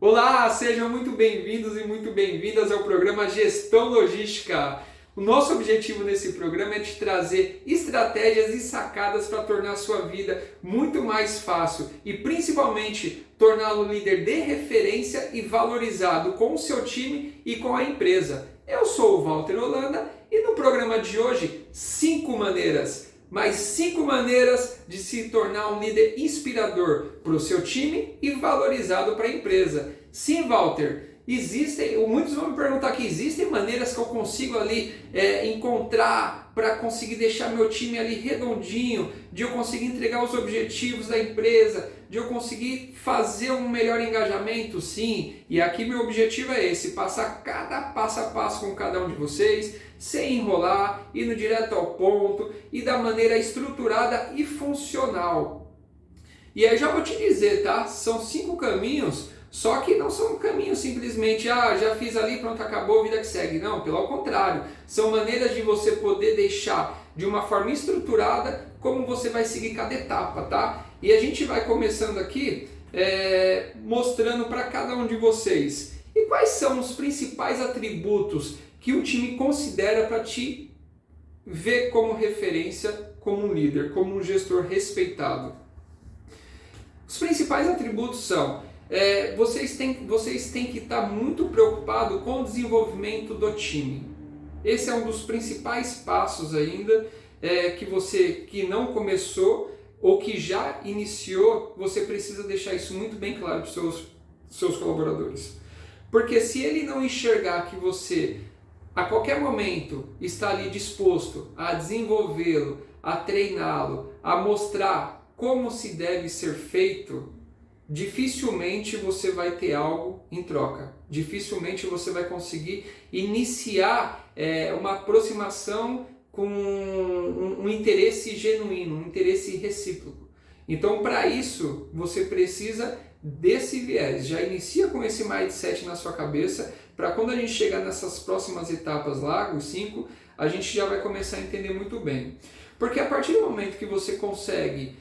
Olá, sejam muito bem-vindos e muito bem-vindas ao programa Gestão Logística. O nosso objetivo nesse programa é te trazer estratégias e sacadas para tornar a sua vida muito mais fácil e principalmente torná-lo líder de referência e valorizado com o seu time e com a empresa. Eu sou o Walter Holanda e no programa de hoje, 5 maneiras de se tornar um líder inspirador para o seu time e valorizado para a empresa. Sim, Walter, muitos vão me perguntar que existem maneiras que eu consigo ali encontrar para conseguir deixar meu time ali redondinho, de eu conseguir entregar os objetivos da empresa, de eu conseguir fazer um melhor engajamento. Sim, e aqui meu objetivo é esse, passar cada passo a passo com cada um de vocês, sem enrolar, indo direto ao ponto e da maneira estruturada e funcional. E aí já vou te dizer, tá? São 5 caminhos, só que não são caminhos simplesmente, já fiz ali, pronto, acabou, vida que segue. Não, pelo contrário, são maneiras de você poder deixar de uma forma estruturada como você vai seguir cada etapa, tá? E a gente vai começando aqui mostrando para cada um de vocês. E quais são os principais atributos que o time considera para te ver como referência, como um líder, como um gestor respeitado? Os principais atributos são, vocês têm que estar muito preocupados com o desenvolvimento do time. Esse é um dos principais passos ainda, que você que não começou ou que já iniciou, você precisa deixar isso muito bem claro para os seus colaboradores. Porque se ele não enxergar que você a qualquer momento está ali disposto a desenvolvê-lo, a treiná-lo, a mostrar como se deve ser feito, dificilmente você vai ter algo em troca. Dificilmente você vai conseguir iniciar uma aproximação com um interesse genuíno, um interesse recíproco. Então, para isso, você precisa desse viés. Já inicia com esse mindset na sua cabeça, para quando a gente chegar nessas próximas etapas lá, os 5, a gente já vai começar a entender muito bem. Porque a partir do momento que você consegue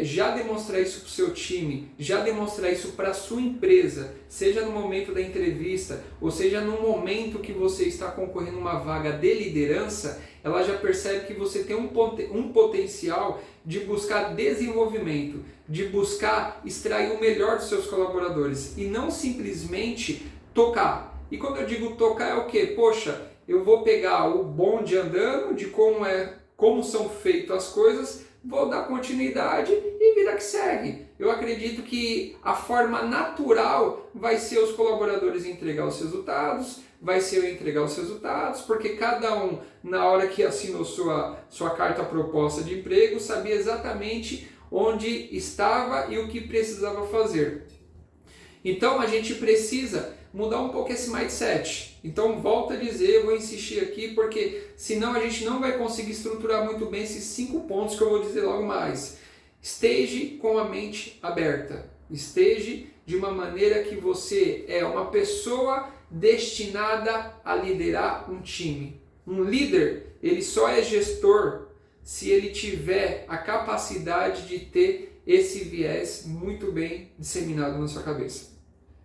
já demonstrar isso para o seu time, já demonstrar isso para a sua empresa, seja no momento da entrevista, ou seja no momento que você está concorrendo a uma vaga de liderança, ela já percebe que você tem um potencial de buscar desenvolvimento, de buscar extrair o melhor dos seus colaboradores e não simplesmente tocar. E quando eu digo tocar é o quê? Poxa, eu vou pegar o bonde andando de como são feitas as coisas, vou dar continuidade e vida que segue. Eu acredito que a forma natural vai ser os colaboradores entregar os resultados, vai ser eu entregar os resultados, porque cada um, na hora que assinou sua carta proposta de emprego, sabia exatamente onde estava e o que precisava fazer. Então a gente precisa mudar um pouco esse mindset. Então volto a dizer, eu vou insistir aqui, porque senão a gente não vai conseguir estruturar muito bem esses 5 pontos que eu vou dizer logo mais. Esteja com a mente aberta. Esteja de uma maneira que você é uma pessoa destinada a liderar um time. Um líder, ele só é gestor se ele tiver a capacidade de ter esse viés muito bem disseminado na sua cabeça.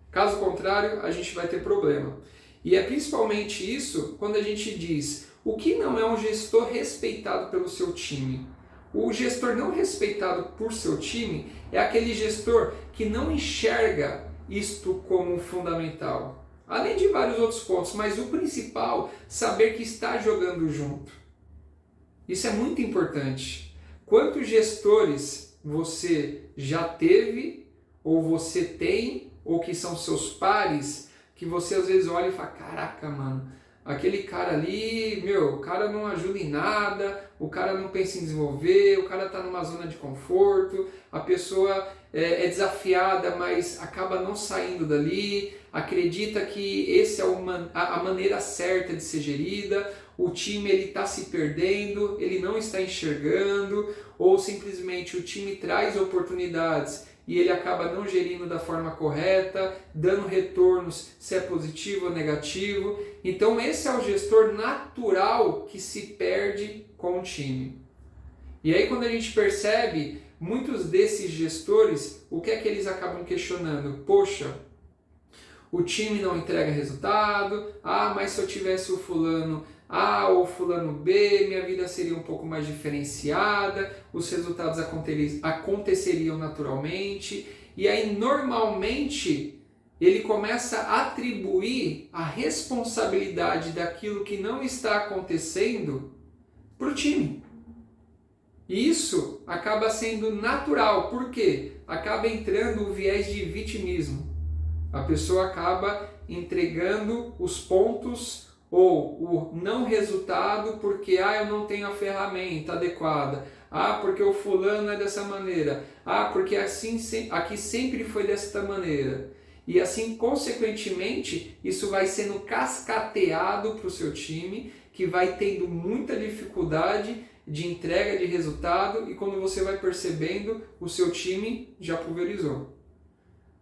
Caso contrário, a gente vai ter problema. E é principalmente isso quando a gente diz o que não é um gestor respeitado pelo seu time. O gestor não respeitado por seu time é aquele gestor que não enxerga isto como fundamental. Além de vários outros pontos, mas o principal, saber que está jogando junto. Isso é muito importante. Quantos gestores você já teve, ou você tem, ou que são seus pares, que você às vezes olha e fala, caraca, mano, aquele cara ali, o cara não ajuda em nada, o cara não pensa em desenvolver, o cara está numa zona de conforto, a pessoa é desafiada, mas acaba não saindo dali, acredita que essa é a maneira certa de ser gerida, o time está se perdendo, ele não está enxergando, ou simplesmente o time traz oportunidades e ele acaba não gerindo da forma correta, dando retornos se é positivo ou negativo. Então esse é o gestor natural que se perde com o time. E aí quando a gente percebe, muitos desses gestores, o que é que eles acabam questionando? Poxa, o time não entrega resultado, mas se eu tivesse o fulano A ou o fulano B, minha vida seria um pouco mais diferenciada, os resultados aconteceriam naturalmente, e aí normalmente ele começa a atribuir a responsabilidade daquilo que não está acontecendo para o time. E isso acaba sendo natural, por quê? Acaba entrando o viés de vitimismo. A pessoa acaba entregando os pontos ou o não resultado porque eu não tenho a ferramenta adequada, porque o fulano é dessa maneira, porque aqui sempre foi desta maneira. E assim, consequentemente, isso vai sendo cascateado para o seu time, que vai tendo muita dificuldade de entrega de resultado, e quando você vai percebendo, o seu time já pulverizou.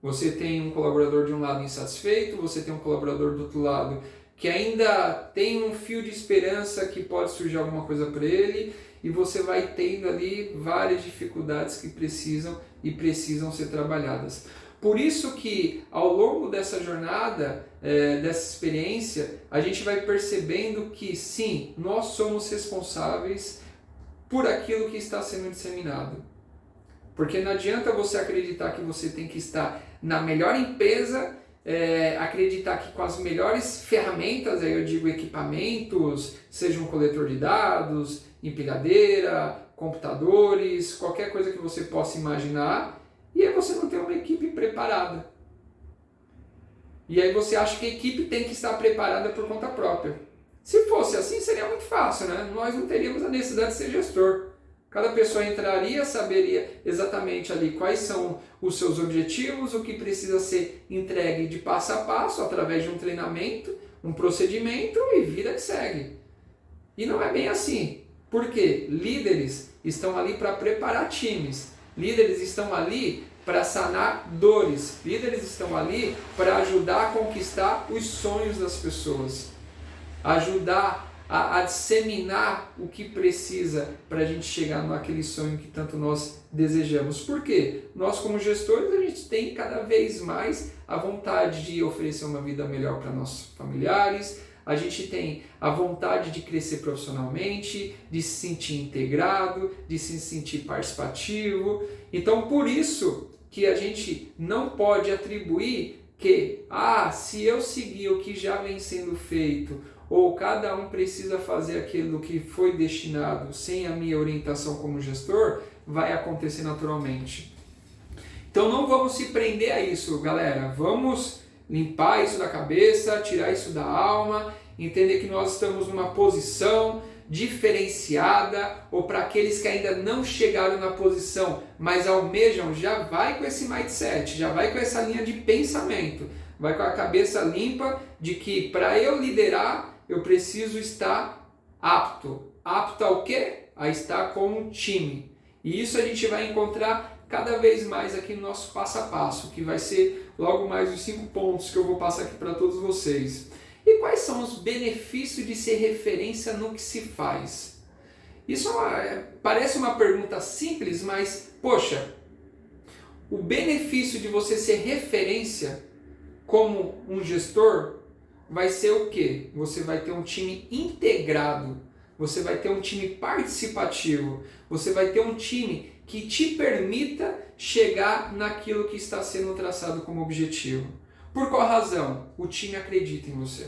Você tem um colaborador de um lado insatisfeito, você tem um colaborador do outro lado que ainda tem um fio de esperança que pode surgir alguma coisa para ele, e você vai tendo ali várias dificuldades que precisam ser trabalhadas. Por isso que ao longo dessa jornada, dessa experiência, a gente vai percebendo que sim, nós somos responsáveis por aquilo que está sendo disseminado. Porque não adianta você acreditar que você tem que estar na melhor empresa, acreditar que com as melhores ferramentas, aí eu digo equipamentos, seja um coletor de dados, empilhadeira, computadores, qualquer coisa que você possa imaginar, e aí você não tem uma equipe preparada. E aí você acha que a equipe tem que estar preparada por conta própria. Se fosse assim, seria muito fácil, né? Nós não teríamos a necessidade de ser gestor. Cada pessoa entraria, saberia exatamente ali quais são os seus objetivos, o que precisa ser entregue de passo a passo, através de um treinamento, um procedimento, e vida que segue. E não é bem assim. Por quê? Líderes estão ali para preparar times. Líderes estão ali para sanar dores. Líderes estão ali para ajudar a conquistar os sonhos das pessoas. Ajudar a disseminar o que precisa para a gente chegar naquele sonho que tanto nós desejamos. Por quê? Nós, como gestores, a gente tem cada vez mais a vontade de oferecer uma vida melhor para nossos familiares, a gente tem a vontade de crescer profissionalmente, de se sentir integrado, de se sentir participativo. Então, por isso que a gente não pode atribuir que, se eu seguir o que já vem sendo feito, ou cada um precisa fazer aquilo que foi destinado sem a minha orientação como gestor, vai acontecer naturalmente. Então não vamos se prender a isso, galera. Vamos limpar isso da cabeça, tirar isso da alma, entender que nós estamos numa posição diferenciada, ou para aqueles que ainda não chegaram na posição, mas almejam, já vai com esse mindset, já vai com essa linha de pensamento, vai com a cabeça limpa de que para eu liderar, eu preciso estar apto. Apto ao quê? A estar com um time. E isso a gente vai encontrar cada vez mais aqui no nosso passo a passo, que vai ser logo mais os 5 pontos que eu vou passar aqui para todos vocês. E quais são os benefícios de ser referência no que se faz? Isso parece uma pergunta simples, mas, poxa, o benefício de você ser referência como um gestor vai ser o quê? Você vai ter um time integrado, você vai ter um time participativo, você vai ter um time que te permita chegar naquilo que está sendo traçado como objetivo. Por qual razão? O time acredita em você.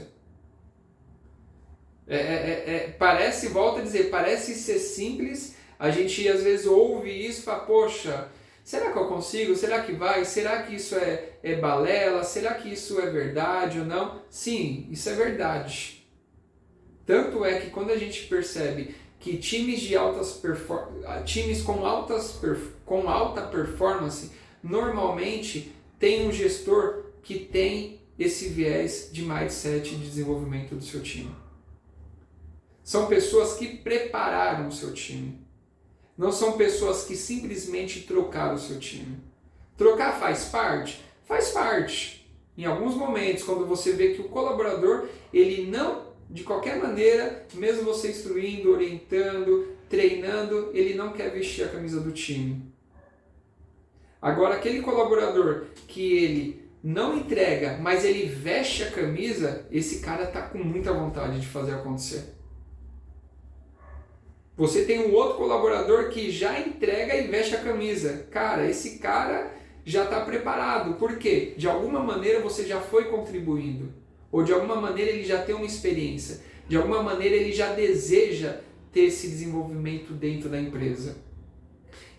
Parece, volto a dizer, parece ser simples, a gente às vezes ouve isso e fala, poxa, será que eu consigo? Será que vai? Será que isso é balela? Será que isso é verdade ou não? Sim, isso é verdade. Tanto é que quando a gente percebe que times com alta performance normalmente tem um gestor que tem esse viés de mindset de desenvolvimento do seu time. São pessoas que prepararam o seu time. Não são pessoas que simplesmente trocaram o seu time. Trocar faz parte? Faz parte. Em alguns momentos, quando você vê que o colaborador, ele não, de qualquer maneira, mesmo você instruindo, orientando, treinando, ele não quer vestir a camisa do time. Agora, aquele colaborador que ele não entrega, mas ele veste a camisa, esse cara está com muita vontade de fazer acontecer. Você tem um outro colaborador que já entrega e veste a camisa. Cara, esse cara já está preparado. Por quê? De alguma maneira você já foi contribuindo. Ou de alguma maneira ele já tem uma experiência. De alguma maneira ele já deseja ter esse desenvolvimento dentro da empresa.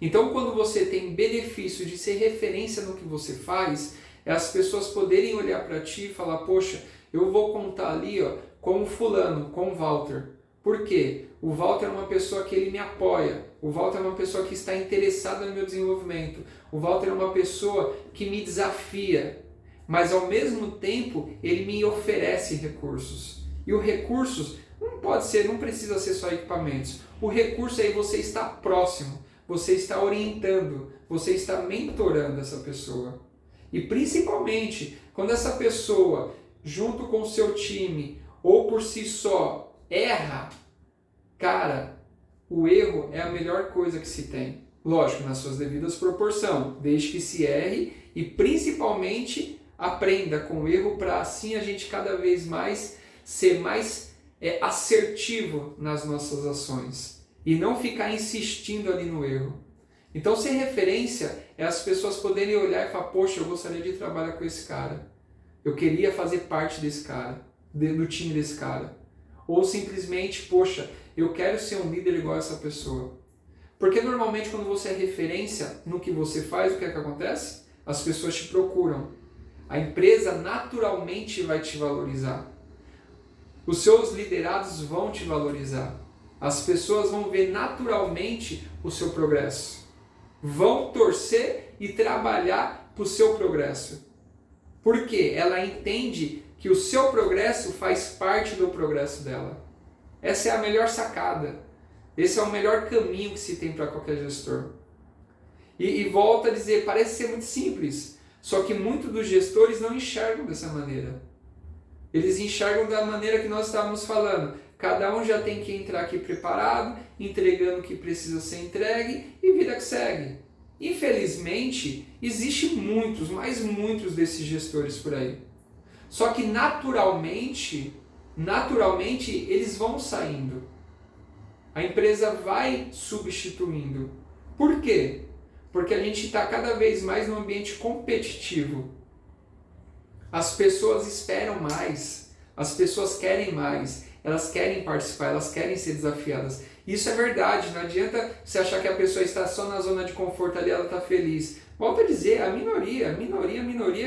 Então, quando você tem benefício de ser referência no que você faz, é as pessoas poderem olhar para ti e falar, poxa, eu vou contar ali com o fulano, com o Walter. Por quê? O Walter é uma pessoa que ele me apoia. O Walter é uma pessoa que está interessada no meu desenvolvimento. O Walter é uma pessoa que me desafia. Mas ao mesmo tempo, ele me oferece recursos. E os recursos não precisa ser só equipamentos. O recurso aí você está próximo, você está orientando, você está mentorando essa pessoa. E principalmente, quando essa pessoa, junto com o seu time, ou por si só, erra, cara, o erro é a melhor coisa que se tem. Lógico, nas suas devidas proporções, desde que se erre e principalmente aprenda com o erro para assim a gente cada vez mais ser mais assertivo nas nossas ações e não ficar insistindo ali no erro. Então, ser referência é as pessoas poderem olhar e falar, poxa, eu gostaria de trabalhar com esse cara. Eu queria fazer parte desse cara, do time desse cara. Ou simplesmente, poxa, eu quero ser um líder igual a essa pessoa. Porque normalmente quando você é referência no que você faz, o que é que acontece? As pessoas te procuram. A empresa naturalmente vai te valorizar. Os seus liderados vão te valorizar. As pessoas vão ver naturalmente o seu progresso. Vão torcer e trabalhar para o seu progresso. Por quê? Ela entende que o seu progresso faz parte do progresso dela. Essa é a melhor sacada. Esse é o melhor caminho que se tem para qualquer gestor. E volto a dizer, parece ser muito simples, só que muitos dos gestores não enxergam dessa maneira. Eles enxergam da maneira que nós estávamos falando. Cada um já tem que entrar aqui preparado, entregando o que precisa ser entregue e vida que segue. Infelizmente, existem muitos, mas muitos desses gestores por aí. Só que naturalmente eles vão saindo. A empresa vai substituindo. Por quê? Porque a gente está cada vez mais num ambiente competitivo. As pessoas esperam mais, as pessoas querem mais, elas querem participar, elas querem ser desafiadas. Isso é verdade, não adianta você achar que a pessoa está só na zona de conforto ali, ela está feliz. Volto a dizer, a minoria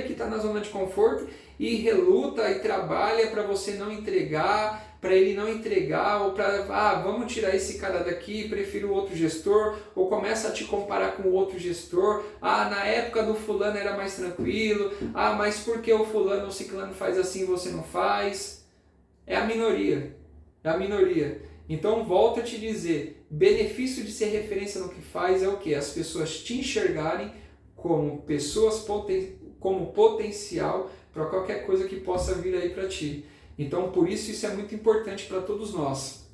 que está na zona de conforto e reluta e trabalha para você não entregar, para ele não entregar, ou para, vamos tirar esse cara daqui, prefiro outro gestor, ou começa a te comparar com outro gestor, na época do fulano era mais tranquilo, mas por que o fulano ou ciclano faz assim e você não faz? É a minoria. Então, volto a te dizer, benefício de ser referência no que faz é o quê? As pessoas te enxergarem como como potencial para qualquer coisa que possa vir aí para ti. Então, por isso é muito importante para todos nós.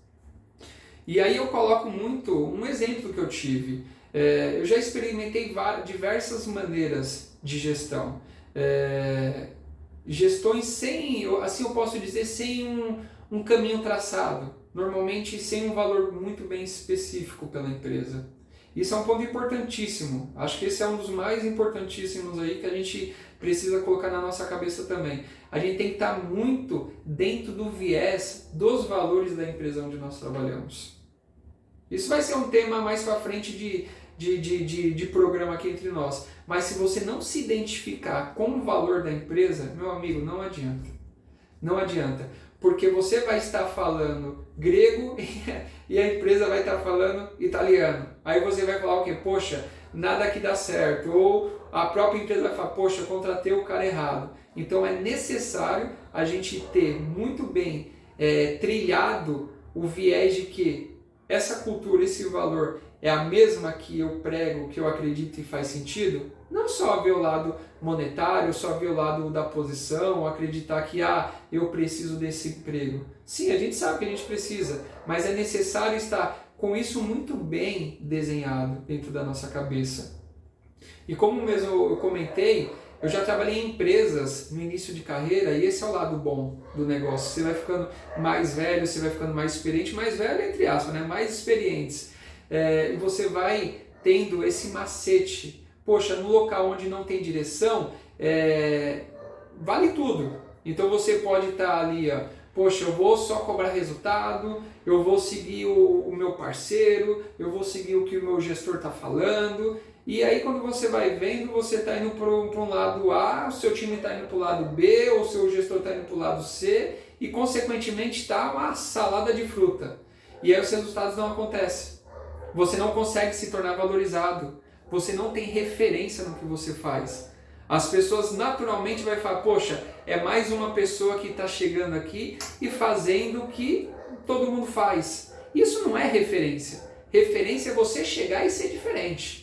E aí eu coloco muito um exemplo que eu tive. Eu já experimentei diversas maneiras de gestão. Gestões sem, assim eu posso dizer, sem um caminho traçado. Normalmente sem um valor muito bem específico pela empresa. Isso é um ponto importantíssimo. Acho que esse é um dos mais importantíssimos aí que a gente precisa colocar na nossa cabeça também. A gente tem que estar muito dentro do viés dos valores da empresa onde nós trabalhamos. Isso vai ser um tema mais para frente de programa aqui entre nós. Mas se você não se identificar com o valor da empresa, meu amigo, não adianta. Não adianta. Porque você vai estar falando grego e a empresa vai estar falando italiano. Aí você vai falar o quê? Poxa, nada aqui dá certo. Ou a própria empresa vai falar, poxa, eu contratei o cara errado. Então é necessário a gente ter muito bem trilhado o viés de que essa cultura, esse valor é a mesma que eu prego, que eu acredito e faz sentido. Não só ver o lado monetário, só ver o lado da posição, ou acreditar que eu preciso desse emprego. Sim, a gente sabe que a gente precisa, mas é necessário estar com isso muito bem desenhado dentro da nossa cabeça. E como mesmo eu comentei, Eu já trabalhei em empresas no início de carreira e esse é o lado bom do negócio. Você vai ficando mais velho, você vai ficando mais experiente, mais velho entre aspas, né? Mais experientes. E você vai tendo esse macete. Poxa, no local onde não tem direção, vale tudo. Então você pode estar ali, ó, poxa, eu vou só cobrar resultado, eu vou seguir o meu parceiro, eu vou seguir o que o meu gestor está falando. E aí quando você vai vendo, você está indo para um lado A, o seu time está indo para o lado B, ou o seu gestor está indo para o lado C, e consequentemente está uma salada de fruta. E aí os resultados não acontecem. Você não consegue se tornar valorizado. Você não tem referência no que você faz. As pessoas naturalmente vão falar, poxa, é mais uma pessoa que está chegando aqui e fazendo o que todo mundo faz. Isso não é referência. Referência é você chegar e ser diferente.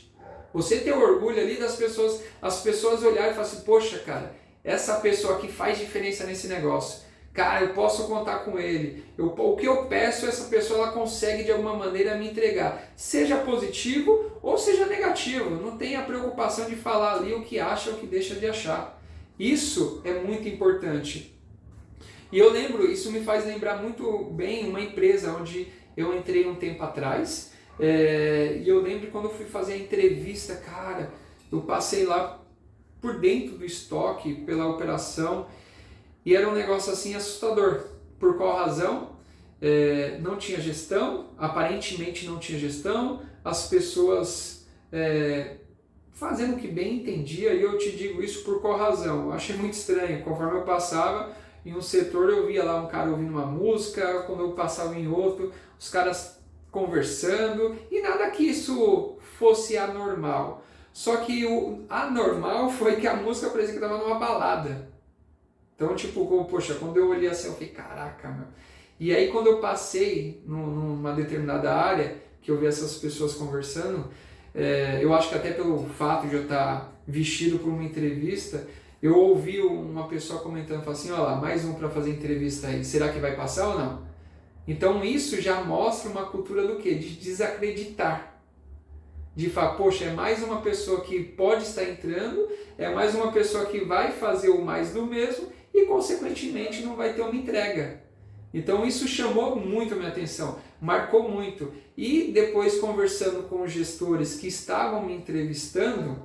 Você ter orgulho ali das pessoas, as pessoas olharem e falar assim, poxa, cara, essa pessoa aqui faz diferença nesse negócio. Cara, eu posso contar com ele. O que eu peço, essa pessoa ela consegue de alguma maneira me entregar. Seja positivo ou seja negativo. Não tenha preocupação de falar ali o que acha ou o que deixa de achar. Isso é muito importante. E eu lembro, isso me faz lembrar muito bem uma empresa onde eu entrei um tempo atrás. E eu lembro quando eu fui fazer a entrevista, cara, eu passei lá por dentro do estoque, pela operação, e era um negócio assim assustador. Por qual razão? Não tinha gestão, aparentemente não tinha gestão, as pessoas fazendo o que bem entendia, e eu te digo isso por qual razão. Eu achei muito estranho, conforme eu passava em um setor eu via lá um cara ouvindo uma música, quando eu passava em outro, os caras conversando, e nada que isso fosse anormal. Só que o anormal foi que a música parecia que estava numa balada. Então, tipo, poxa, quando eu olhei assim, eu falei, caraca, meu. E aí, quando eu passei numa determinada área, que eu vi essas pessoas conversando, eu acho que até pelo fato de eu estar vestido por uma entrevista, eu ouvi uma pessoa comentando, falando assim, olha lá, mais um para fazer entrevista aí, será que vai passar ou não? Então, isso já mostra uma cultura do quê? De desacreditar. De falar, poxa, é mais uma pessoa que pode estar entrando, é mais uma pessoa que vai fazer o mais do mesmo e, consequentemente, não vai ter uma entrega. Então, isso chamou muito a minha atenção, marcou muito. E depois, conversando com os gestores que estavam me entrevistando,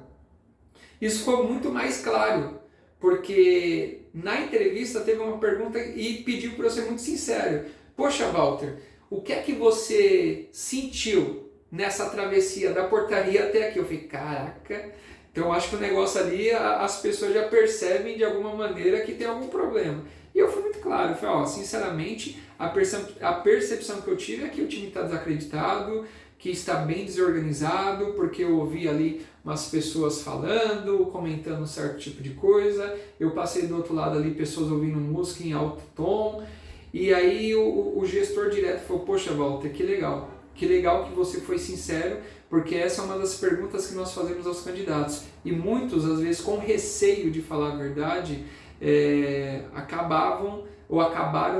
isso ficou muito mais claro, porque na entrevista teve uma pergunta e pediu para eu ser muito sincero. Poxa, Walter, o que é que você sentiu nessa travessia da portaria até aqui? Eu falei, caraca, então eu acho que o negócio ali, as pessoas já percebem de alguma maneira que tem algum problema. E eu fui muito claro, eu falei, sinceramente, a percepção que eu tive é que o time está desacreditado, que está bem desorganizado, porque eu ouvi ali umas pessoas falando, comentando um certo tipo de coisa, eu passei do outro lado ali pessoas ouvindo música em alto tom, e aí o gestor direto falou, poxa, Walter, que legal que você foi sincero, porque essa é uma das perguntas que nós fazemos aos candidatos. E muitos, às vezes, com receio de falar a verdade, acabaram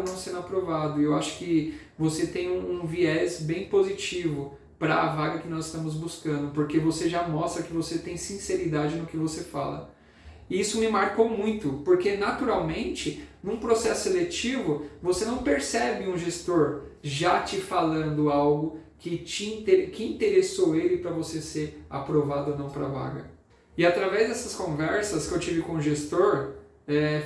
não sendo aprovados. E eu acho que você tem um viés bem positivo para a vaga que nós estamos buscando, porque você já mostra que você tem sinceridade no que você fala. E isso me marcou muito, porque naturalmente, num processo seletivo, você não percebe um gestor já te falando algo que interessou ele para você ser aprovado ou não para a vaga. E através dessas conversas que eu tive com o gestor,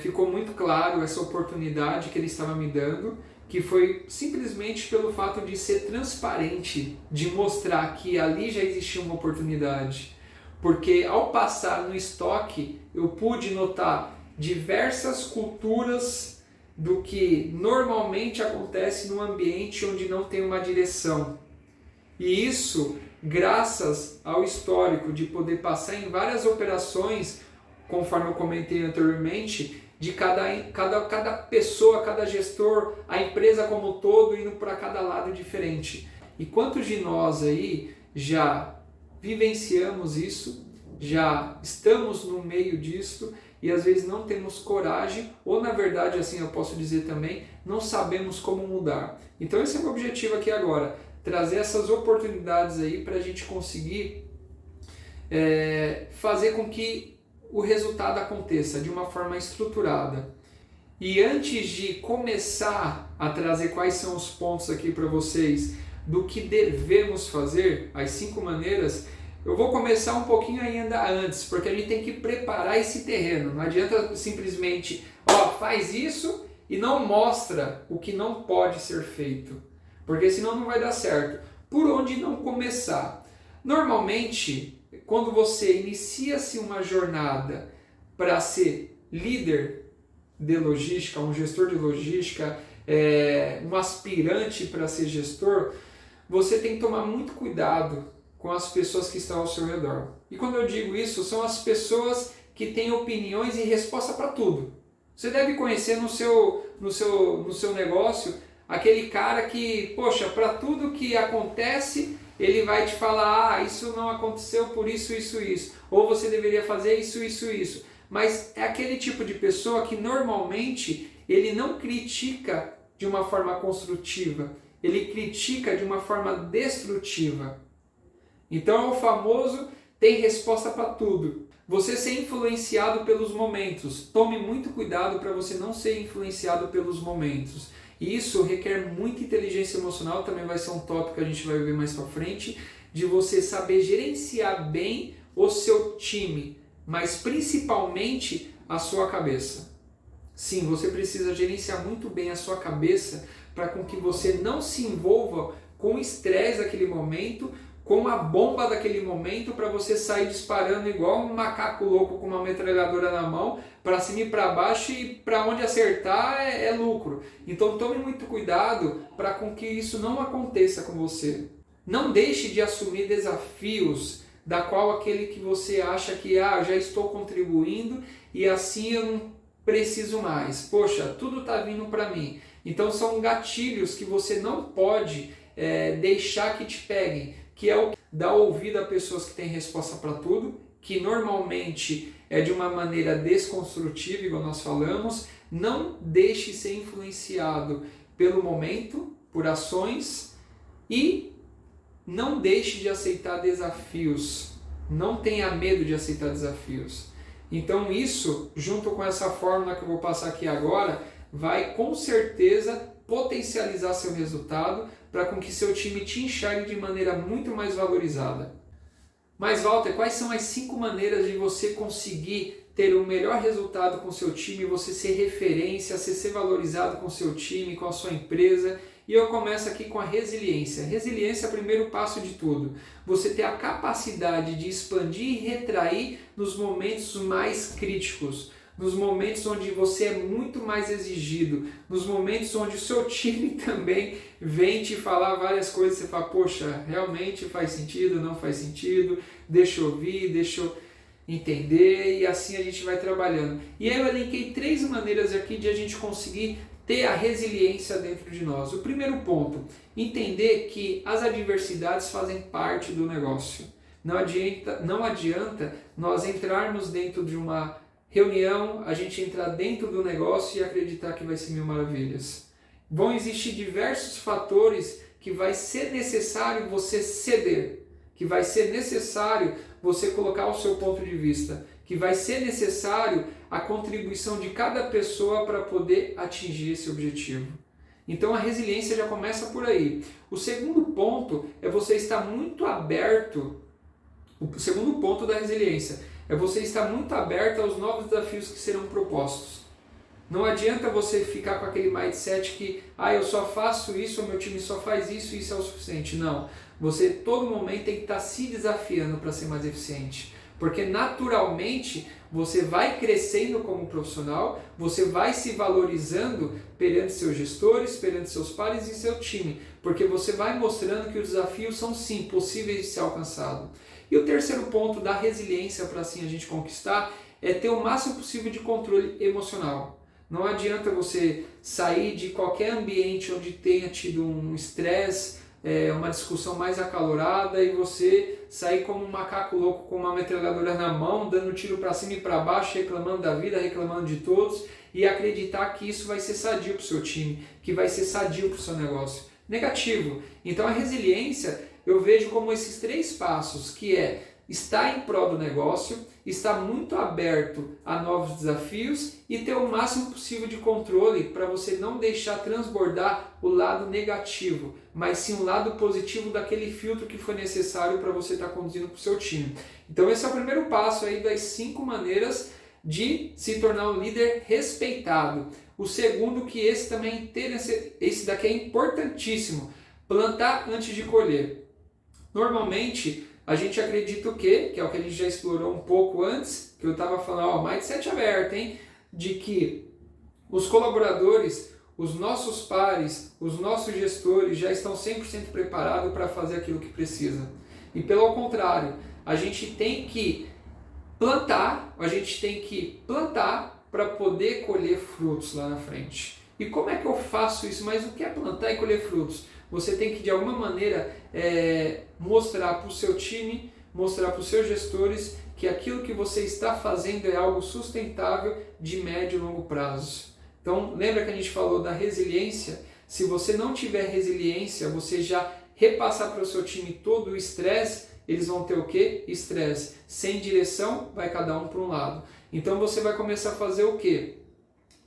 ficou muito claro essa oportunidade que ele estava me dando, que foi simplesmente pelo fato de ser transparente, de mostrar que ali já existia uma oportunidade. Porque ao passar no estoque, eu pude notar diversas culturas do que normalmente acontece num ambiente onde não tem uma direção. E isso, graças ao histórico de poder passar em várias operações, conforme eu comentei anteriormente, de cada pessoa, cada gestor, a empresa como um todo indo para cada lado diferente. E quantos de nós aí já vivenciamos isso, já estamos no meio disso e às vezes não temos coragem, ou na verdade, assim eu posso dizer também, não sabemos como mudar. Então esse é o meu objetivo aqui agora, trazer essas oportunidades aí para a gente conseguir fazer com que o resultado aconteça de uma forma estruturada. E antes de começar a trazer quais são os pontos aqui para vocês do que devemos fazer, as 5 maneiras, eu vou começar um pouquinho ainda antes, porque a gente tem que preparar esse terreno. Não adianta simplesmente, faz isso e não mostra o que não pode ser feito, porque senão não vai dar certo. Por onde não começar? Normalmente, quando você inicia-se uma jornada para ser líder de logística, um gestor de logística, um aspirante para ser gestor, você tem que tomar muito cuidado com as pessoas que estão ao seu redor. E quando eu digo isso, são as pessoas que têm opiniões e resposta para tudo. Você deve conhecer no seu negócio aquele cara que, poxa, para tudo que acontece, ele vai te falar, isso não aconteceu por isso, isso, isso. Ou você deveria fazer isso, isso, isso. Mas é aquele tipo de pessoa que normalmente ele não critica de uma forma construtiva, ele critica de uma forma destrutiva. Então é o famoso tem resposta para tudo. Você ser influenciado pelos momentos. Tome muito cuidado para você não ser influenciado pelos momentos. E isso requer muita inteligência emocional, também vai ser um tópico que a gente vai ver mais para frente, de você saber gerenciar bem o seu time, mas principalmente a sua cabeça. Sim, você precisa gerenciar muito bem a sua cabeça para com que você não se envolva com o estresse daquele momento, com a bomba daquele momento, para você sair disparando igual um macaco louco com uma metralhadora na mão, para cima e para baixo, e para onde acertar é lucro. Então tome muito cuidado para com que isso não aconteça com você. Não deixe de assumir desafios da qual aquele que você acha que já estou contribuindo e assim eu não preciso mais. Poxa, tudo está vindo para mim. Então são gatilhos que você não pode deixar que te peguem, que é o dar ouvido a pessoas que têm resposta para tudo, que normalmente é de uma maneira desconstrutiva, igual nós falamos. Não deixe ser influenciado pelo momento, por ações, e não deixe de aceitar desafios. Não tenha medo de aceitar desafios. Então isso, junto com essa fórmula que eu vou passar aqui agora, vai com certeza potencializar seu resultado para com que seu time te enxergue de maneira muito mais valorizada. Mas Walter, quais são as 5 maneiras de você conseguir ter o melhor resultado com seu time, você ser referência, você ser valorizado com seu time, com a sua empresa? E eu começo aqui com a resiliência. Resiliência é o primeiro passo de tudo. Você ter a capacidade de expandir e retrair nos momentos mais críticos, nos momentos onde você é muito mais exigido, nos momentos onde o seu time também vem te falar várias coisas, você fala, poxa, realmente faz sentido, não faz sentido, deixa eu ouvir, deixa eu entender, e assim a gente vai trabalhando. E aí eu elenquei 3 maneiras aqui de a gente conseguir ter a resiliência dentro de nós. O primeiro ponto, entender que as adversidades fazem parte do negócio. Não adianta nós entrarmos dentro de uma reunião, a gente entrar dentro do negócio e acreditar que vai ser mil maravilhas. Vão existir diversos fatores que vai ser necessário você ceder, que vai ser necessário você colocar o seu ponto de vista, que vai ser necessário a contribuição de cada pessoa para poder atingir esse objetivo. Então a resiliência já começa por aí. O segundo ponto é você estar muito aberto, o segundo ponto da resiliência é você estar muito aberto aos novos desafios que serão propostos. Não adianta você ficar com aquele mindset que eu só faço isso, o meu time só faz isso e isso é o suficiente. Não, você todo momento tem que estar se desafiando para ser mais eficiente. Porque naturalmente você vai crescendo como profissional, você vai se valorizando perante seus gestores, perante seus pares e seu time. Porque você vai mostrando que os desafios são sim possíveis de ser alcançados. E o terceiro ponto da resiliência para assim a gente conquistar é ter o máximo possível de controle emocional. Não adianta você sair de qualquer ambiente onde tenha tido um estresse, uma discussão mais acalorada, e você sair como um macaco louco com uma metralhadora na mão, dando tiro para cima e para baixo, reclamando da vida, reclamando de todos, e acreditar que isso vai ser sadio para o seu time, que vai ser sadio para o seu negócio. Negativo. Então a resiliência eu vejo como esses 3 passos, que é está em prol do negócio, está muito aberto a novos desafios e ter o máximo possível de controle para você não deixar transbordar o lado negativo, mas sim o lado positivo daquele filtro que foi necessário para você estar conduzindo para o seu time. Então esse é o primeiro passo aí das 5 maneiras de se tornar um líder respeitado. O segundo, que esse daqui é importantíssimo, plantar antes de colher. Normalmente a gente acredita o quê? Que é o que a gente já explorou um pouco antes, que eu estava falando, mindset aberto, hein? De que os colaboradores, os nossos pares, os nossos gestores já estão 100% preparados para fazer aquilo que precisa. E pelo contrário, a gente tem que plantar para poder colher frutos lá na frente. E como é que eu faço isso? Mas o que é plantar e colher frutos? Você tem que de alguma maneira mostrar para o seu time, mostrar para os seus gestores que aquilo que você está fazendo é algo sustentável de médio e longo prazo. Então lembra que a gente falou da resiliência? Se você não tiver resiliência, você já repassar para o seu time todo o estresse, eles vão ter o quê? Estresse. Sem direção, vai cada um para um lado. Então você vai começar a fazer o quê?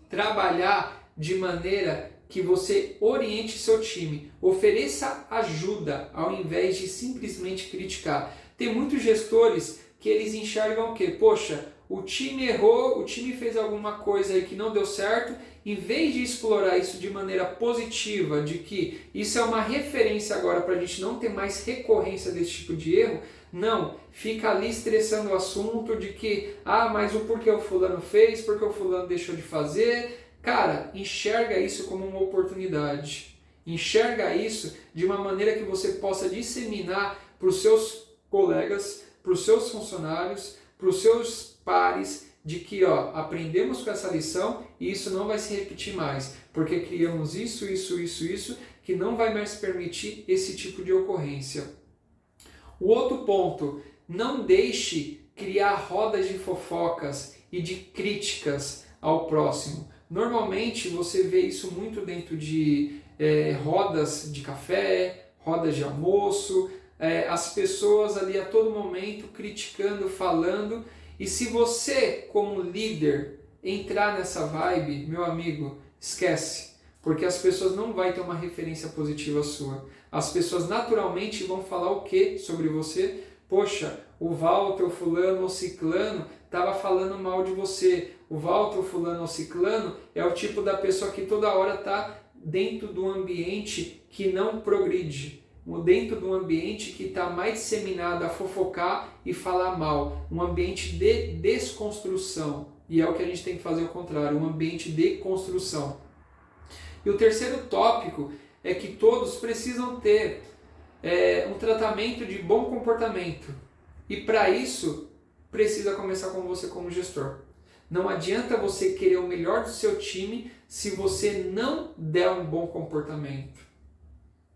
Trabalhar de maneira que você oriente seu time, ofereça ajuda ao invés de simplesmente criticar. Tem muitos gestores que eles enxergam o quê? Poxa, o time errou, o time fez alguma coisa aí que não deu certo, em vez de explorar isso de maneira positiva, de que isso é uma referência agora para a gente não ter mais recorrência desse tipo de erro, não, fica ali estressando o assunto de que, mas o porquê o fulano fez, porque o fulano deixou de fazer. Cara, enxerga isso como uma oportunidade. Enxerga isso de uma maneira que você possa disseminar para os seus colegas, para os seus funcionários, para os seus pares, de que aprendemos com essa lição e isso não vai se repetir mais, porque criamos isso, que não vai mais permitir esse tipo de ocorrência. O outro ponto, não deixe criar rodas de fofocas e de críticas ao próximo. Normalmente você vê isso muito dentro de rodas de café, rodas de almoço, as pessoas ali a todo momento criticando, falando. E se você, como líder, entrar nessa vibe, meu amigo, esquece. Porque as pessoas não vão ter uma referência positiva sua. As pessoas naturalmente vão falar o quê sobre você? Poxa, o Walter, o fulano, o ciclano estava falando mal de você. O Walter, o fulano, o ciclano é o tipo da pessoa que toda hora está dentro do ambiente que não progride. Dentro de um ambiente que está mais disseminado a fofocar e falar mal. Um ambiente de desconstrução. E é o que a gente tem que fazer ao contrário, um ambiente de construção. E o terceiro tópico é que todos precisam ter um tratamento de bom comportamento. E para isso, precisa começar com você como gestor. Não adianta você querer o melhor do seu time se você não der um bom comportamento.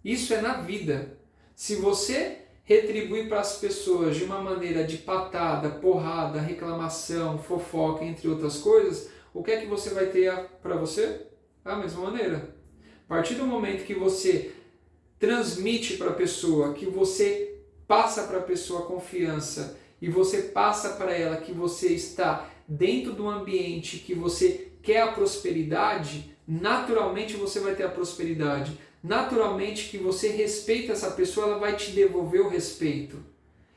Isso é na vida. Se você retribuir para as pessoas de uma maneira de patada, porrada, reclamação, fofoca, entre outras coisas, o que é que você vai ter para você? Da mesma maneira. A partir do momento que você transmite para a pessoa, que você passa para a pessoa confiança e você passa para ela que você está dentro do ambiente que você quer a prosperidade, naturalmente você vai ter a prosperidade. Naturalmente que você respeita essa pessoa, ela vai te devolver o respeito.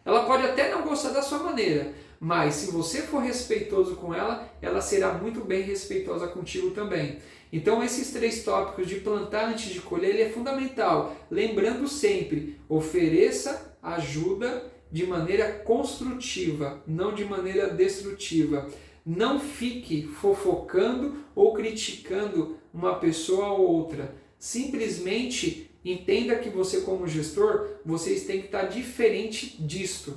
Ela pode até não gostar da sua maneira, mas se você for respeitoso com ela, ela será muito bem respeitosa contigo também. Então esses 3 tópicos de plantar antes de colher, ele é fundamental. Lembrando sempre, ofereça ajuda de maneira construtiva, não de maneira destrutiva. Não fique fofocando ou criticando uma pessoa ou outra. Simplesmente entenda que você como gestor, vocês têm que estar diferente disto.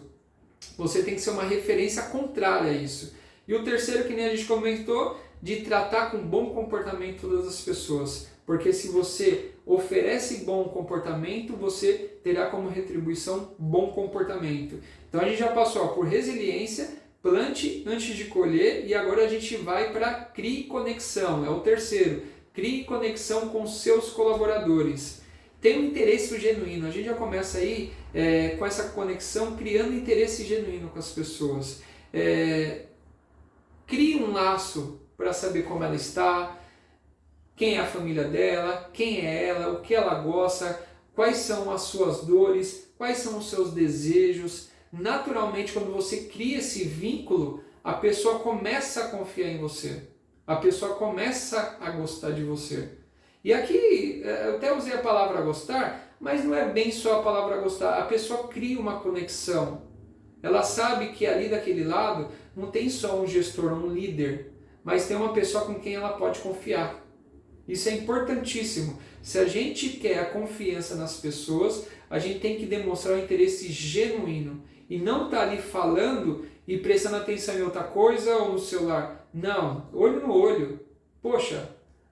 Você tem que ser uma referência contrária a isso. E o terceiro, que nem a gente comentou, de tratar com bom comportamento todas as pessoas. Porque se você oferece bom comportamento, você terá como retribuição bom comportamento. Então a gente já passou por resiliência, plante antes de colher, e agora a gente vai para crie conexão, é o terceiro. Crie conexão com seus colaboradores. tem um interesse genuíno. A gente já começa aí com essa conexão, criando interesse genuíno com as pessoas. Crie um laço para saber como ela está, quem é a família dela, quem é ela, o que ela gosta, quais são as suas dores, quais são os seus desejos. Naturalmente, quando você cria esse vínculo, a pessoa começa a confiar em você. A pessoa começa a gostar de você. E aqui, eu até usei a palavra gostar, mas não é bem só a palavra gostar. A pessoa cria uma conexão. Ela sabe que ali daquele lado não tem só um gestor, um líder, mas tem uma pessoa com quem ela pode confiar. Isso é importantíssimo. Se a gente quer a confiança nas pessoas, a gente tem que demonstrar um interesse genuíno. E não estar ali falando e prestando atenção em outra coisa ou no celular. Não, olho no olho. Poxa,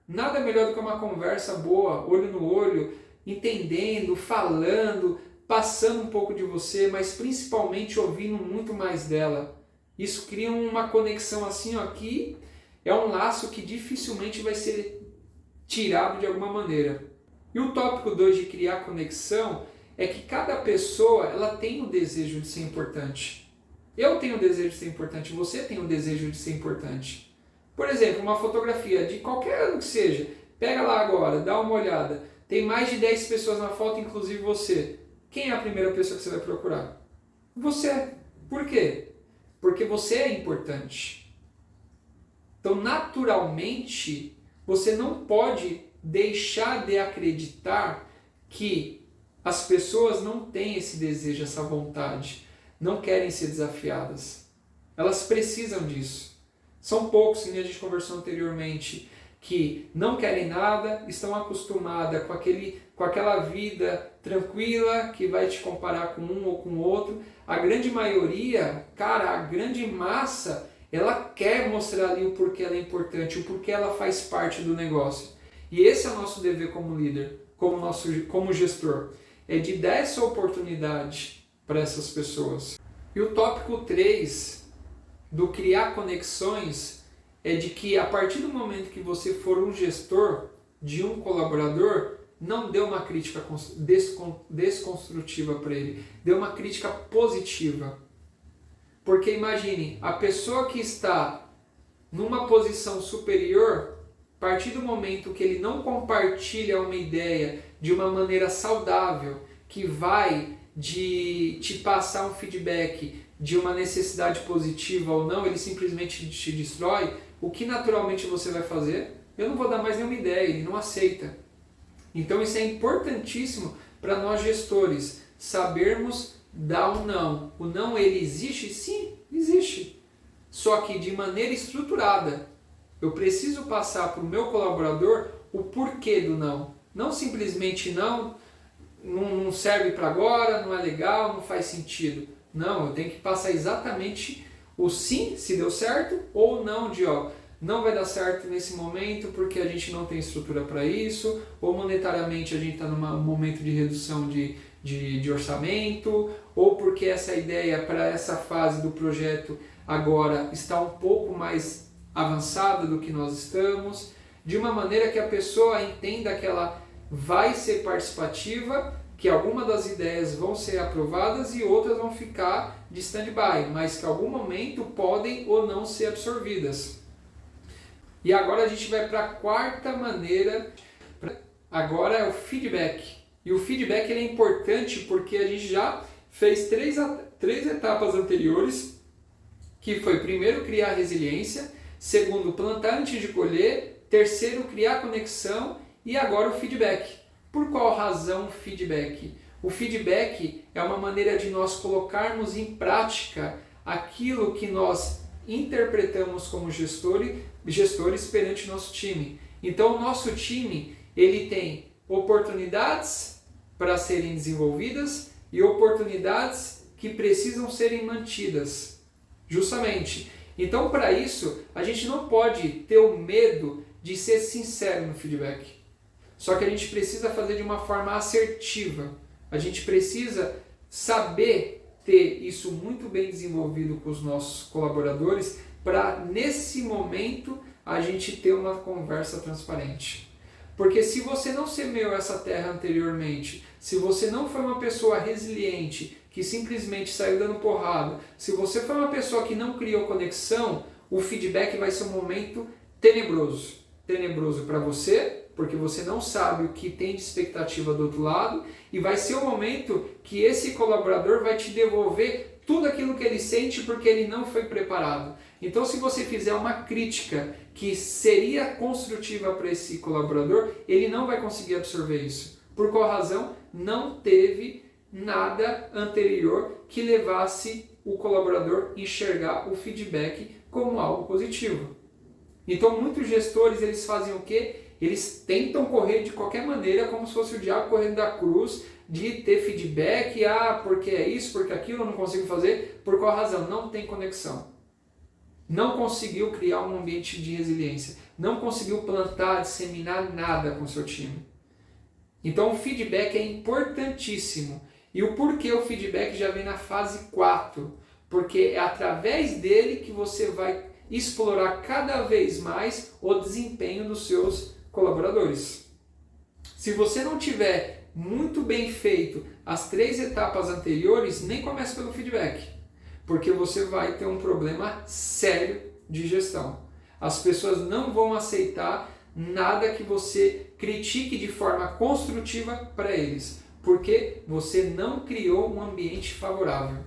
nada melhor do que uma conversa boa, olho no olho, entendendo, falando, passando um pouco de você, mas principalmente ouvindo muito mais dela. Isso cria uma conexão assim, ó, aqui é um laço que dificilmente vai ser tirado de alguma maneira. E o tópico 2 de criar conexão é que cada pessoa ela tem o desejo de ser importante. Eu tenho o desejo de ser importante, você tem o desejo de ser importante. Por exemplo, uma fotografia de qualquer ano que seja, pega lá agora, dá uma olhada, tem mais de 10 pessoas na foto, inclusive você. Quem é a primeira pessoa que você vai procurar? Você. Por quê? Porque você é importante. Então, naturalmente, você não pode deixar de acreditar que as pessoas não têm esse desejo, essa vontade, não querem ser desafiadas. Elas precisam disso. São poucos, como a gente conversou anteriormente, que não querem nada, estão acostumadas com aquela vida tranquila que vai te comparar com um ou com outro. A grande maioria, cara, a grande massa, ela quer mostrar ali o porquê ela é importante, o porquê ela faz parte do negócio. E esse é o nosso dever como líder, como gestor, é de dar essa oportunidade para essas pessoas. E o tópico 3 do criar conexões é de que a partir do momento que você for um gestor de um colaborador, não dê uma crítica desconstrutiva para ele, dê uma crítica positiva. Porque imagine, a pessoa que está numa posição superior, a partir do momento que ele não compartilha uma ideia de uma maneira saudável, que vai de te passar um feedback de uma necessidade positiva ou não, ele simplesmente te destrói, o que naturalmente você vai fazer? Eu não vou dar mais nenhuma ideia, ele não aceita. Então isso é importantíssimo para nós gestores, sabermos dar um não. O não, ele existe? Sim, existe. Só que de maneira estruturada. Eu preciso passar para o meu colaborador o porquê do não. Não simplesmente não serve para agora, não é legal, não faz sentido. Não, eu tenho que passar exatamente o sim, se deu certo, ou não de não vai dar certo nesse momento porque a gente não tem estrutura para isso, ou monetariamente a gente está num momento de redução de orçamento, ou porque essa ideia para essa fase do projeto agora está um pouco mais avançada do que nós estamos, de uma maneira que a pessoa entenda que ela vai ser participativa, que algumas das ideias vão ser aprovadas e outras vão ficar de stand-by, mas que em algum momento podem ou não ser absorvidas. E agora a gente vai para a quarta maneira, agora é o feedback. E o feedback ele é importante porque a gente já fez três etapas anteriores, que foi primeiro criar resiliência, segundo plantar antes de colher, terceiro criar conexão e agora o feedback. Por qual razão o feedback? O feedback é uma maneira de nós colocarmos em prática aquilo que nós interpretamos como gestores perante o nosso time. Então o nosso time ele tem oportunidades para serem desenvolvidas e oportunidades que precisam serem mantidas. Justamente. Então para isso a gente não pode ter o medo de ser sincero no feedback. Só que a gente precisa fazer de uma forma assertiva. A gente precisa saber ter isso muito bem desenvolvido com os nossos colaboradores para, nesse momento, a gente ter uma conversa transparente. Porque se você não semeou essa terra anteriormente, se você não foi uma pessoa resiliente, que simplesmente saiu dando porrada, se você foi uma pessoa que não criou conexão, o feedback vai ser um momento tenebroso. Tenebroso para você, porque você não sabe o que tem de expectativa do outro lado, e vai ser o momento que esse colaborador vai te devolver tudo aquilo que ele sente porque ele não foi preparado. Então, se você fizer uma crítica que seria construtiva para esse colaborador, ele não vai conseguir absorver isso. Por qual razão? Não teve nada anterior que levasse o colaborador a enxergar o feedback como algo positivo. Então, muitos gestores, eles fazem o quê? Eles tentam correr de qualquer maneira, como se fosse o diabo correndo da cruz, de ter feedback, porque é isso, porque aquilo eu não consigo fazer. Por qual razão? Não tem conexão. Não conseguiu criar um ambiente de resiliência. Não conseguiu plantar, disseminar nada com o seu time. Então o feedback é importantíssimo. E o porquê o feedback já vem na fase 4? Porque é através dele que você vai explorar cada vez mais o desempenho dos seus colaboradores. Se você não tiver muito bem feito as 3 etapas anteriores, nem comece pelo feedback, porque você vai ter um problema sério de gestão. As pessoas não vão aceitar nada que você critique de forma construtiva para eles, porque você não criou um ambiente favorável.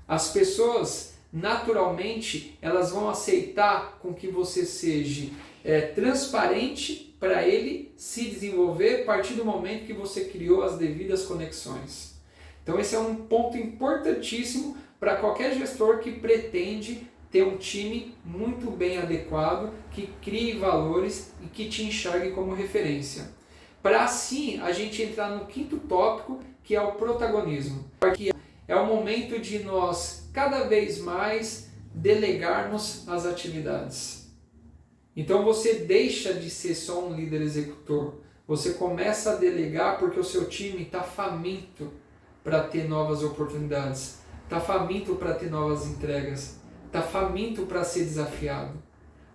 As pessoas, naturalmente, elas vão aceitar com que você seja transparente para ele se desenvolver a partir do momento que você criou as devidas conexões. Então esse é um ponto importantíssimo para qualquer gestor que pretende ter um time muito bem adequado, que crie valores e que te enxergue como referência. Para assim a gente entrar no 5º tópico, que é o protagonismo. Que é o momento de nós cada vez mais delegarmos as atividades. Então você deixa de ser só um líder executor. Você começa a delegar porque o seu time está faminto para ter novas oportunidades. Está faminto para ter novas entregas. Está faminto para ser desafiado.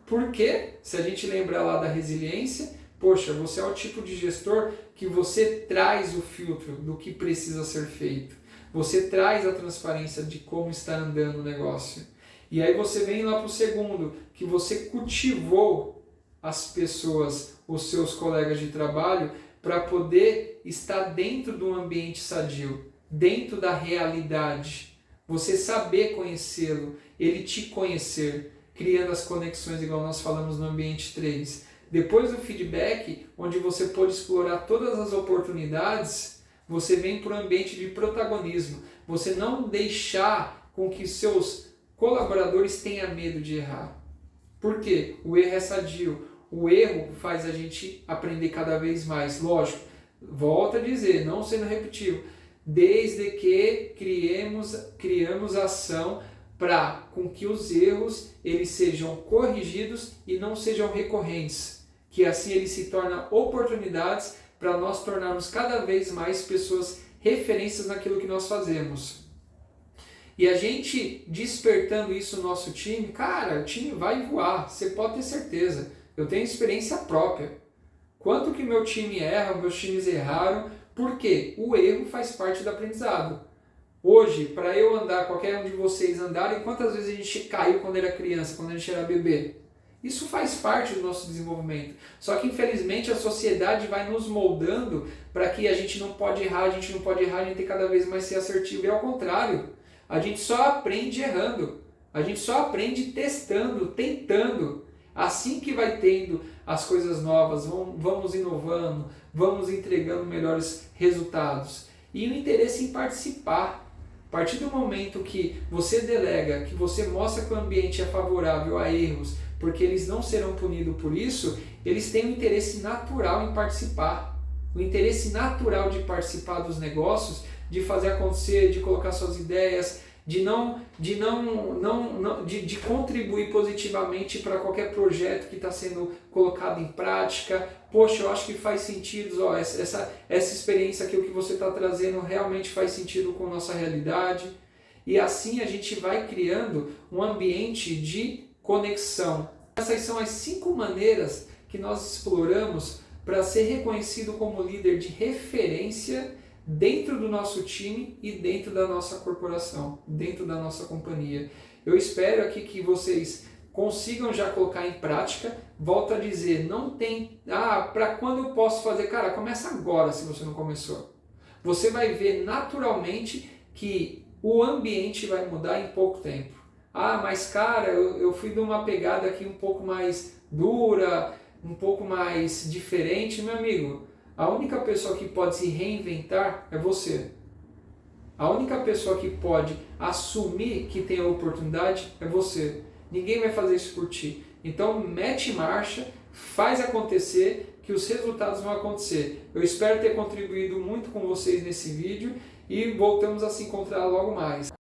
Por quê? Se a gente lembrar lá da resiliência, poxa, você é o tipo de gestor que você traz o filtro do que precisa ser feito. Você traz a transparência de como está andando o negócio. E aí você vem lá para o segundo, que você cultivou as pessoas, os seus colegas de trabalho, para poder estar dentro de um ambiente sadio, dentro da realidade. Você saber conhecê-lo, ele te conhecer, criando as conexões, igual nós falamos no ambiente 3. Depois do feedback, onde você pode explorar todas as oportunidades, você vem para o ambiente de protagonismo. Você não deixar com que seus colaboradores tenham medo de errar. Por quê? O erro é sadio. O erro faz a gente aprender cada vez mais. Lógico, volto a dizer, não sendo repetitivo, desde que criamos ação para com que os erros eles sejam corrigidos e não sejam recorrentes. Que assim eles se tornam oportunidades para nós tornarmos cada vez mais pessoas referências naquilo que nós fazemos. E a gente despertando isso no nosso time, cara, o time vai voar, você pode ter certeza. Eu tenho experiência própria. Quanto que meu time erra, meus times erraram, porque o erro faz parte do aprendizado. Hoje, para eu andar, qualquer um de vocês andarem, quantas vezes a gente caiu quando era criança, quando a gente era bebê? Isso faz parte do nosso desenvolvimento. Só que infelizmente a sociedade vai nos moldando para que a gente não pode errar, a gente tem que cada vez mais ser assertivo. E ao contrário, a gente só aprende errando. A gente só aprende testando, tentando. Assim que vai tendo as coisas novas, vamos inovando, vamos entregando melhores resultados. E o interesse em participar. A partir do momento que você delega, que você mostra que o ambiente é favorável a erros, porque eles não serão punidos por isso, eles têm um interesse natural em participar. O interesse natural de participar dos negócios, de fazer acontecer, de colocar suas ideias, de contribuir positivamente para qualquer projeto que está sendo colocado em prática. Poxa, eu acho que faz sentido, ó, essa experiência aqui, o que você está trazendo realmente faz sentido com a nossa realidade. E assim a gente vai criando um ambiente de conexão. Essas são as 5 maneiras que nós exploramos para ser reconhecido como líder de referência dentro do nosso time e dentro da nossa corporação, dentro da nossa companhia. Eu espero aqui que vocês consigam já colocar em prática. Volto a dizer, não tem, para quando eu posso fazer? Cara, começa agora se você não começou. Você vai ver naturalmente que o ambiente vai mudar em pouco tempo. Mas cara, eu fui de uma pegada aqui um pouco mais dura, um pouco mais diferente. Meu amigo, a única pessoa que pode se reinventar é você. A única pessoa que pode assumir que tem a oportunidade é você. Ninguém vai fazer isso por ti. Então mete marcha, faz acontecer, que os resultados vão acontecer. Eu espero ter contribuído muito com vocês nesse vídeo e voltamos a se encontrar logo mais.